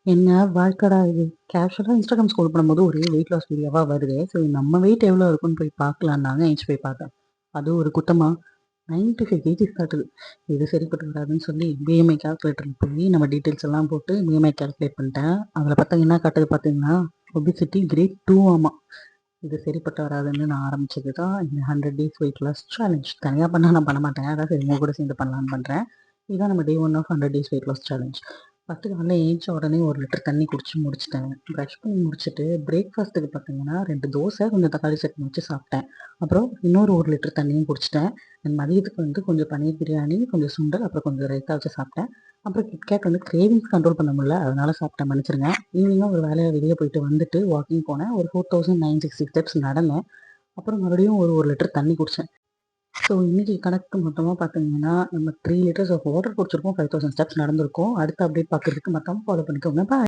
என்ன வாழ்க்கடா இது! கேஷுவலா Instagram ஸ்க்ரோல் பண்ணும்போது ஒரே வெயிட் லாஸ் வீடியோவா வருதே! சரி நம்ம வெயிட் எவ்வளோ இருக்குன்னு போய் பார்க்கலான்னு தாங்க எந்திச்சு போய் பார்த்தேன். அதுவும் ஒரு குத்தமா 95 கேஜிஸ் காட்டுது. இது சரிப்பட்டு வராதுன்னு சொல்லி பிஎம்ஐ கால்குலேட்டர்ல போய் நம்ம டீட்டெயில்ஸ் எல்லாம் போட்டு பிஎம்ஐ கால்குலேட் பண்ணிட்டேன். அதில பார்த்தா என்ன காட்டுது பார்த்தீங்கன்னா, ஒபிசிட்டி கிரேட் 2 ஆமா. இது சரிப்பட்டு வராதுன்னு நான் ஆரம்பிச்சது தான் இந்த 100 டேஸ் வெயிட் லாஸ் சேலஞ்ச். தனியா பண்ணா நான் பண்ண மாட்டேன். அதான் சரி உங்க கூட சேர்ந்து பண்ணலான்னு பண்றேன். இதுதான் நம்ம day 1 of 100 days weight loss challenge. First காலைல ஏந்திச்ச உடனே 1 லிட்டர் தண்ணி குடிச்சு முடிச்சுட்டேன். ப்ரஷ் பண்ணி முடிச்சுட்டு பிரேக்ஃபாஸ்ட்டுக்கு பார்த்தீங்கன்னா 2 தோசை, கொஞ்சம் தக்காளி சட்னி வச்சு சாப்பிட்டேன். அப்புறம் இன்னொரு 1 லிட்டர் தண்ணியும் குடிச்சுட்டேன். மதியத்துக்கு வந்து கொஞ்சம் பன்னீர் பிரியாணி, கொஞ்சம் சுண்டல், அப்புறம் கொஞ்சம் ரைத்தா வச்சு சாப்பிட்டேன். அப்புறம் கிட்கேட் வந்து கிரேவிங்ஸ் கண்ட்ரோல் பண்ண முடியல. அதனால சாப்பிட்டேன், மன்னிச்சிருங்க. ஈவினிங்கா ஒரு வேலையா வெளிய போயிட்டு வந்துட்டு வாக்கிங் போனேன். ஒரு 4960 ஸ்டெப்ஸ் நடந்தேன். அப்புறம் மறுபடியும் ஒரு 1 லிட்டர் தண்ணி குடிச்சேன். ஸோ இன்னைக்கு கணக்கு மொத்தமா பார்த்தீங்கன்னா, நம்ம 3 லிட்டர்ஸ் ஆஃப் வாட்டர் குடிச்சிருக்கோம். 5000 ஸ்டெப்ஸ் நடந்திருக்கோம். அடுத்த அப்டேட் பார்க்கறதுக்கு மறக்காம ஃபாலோ பண்ணிக்கோங்க. பாய்.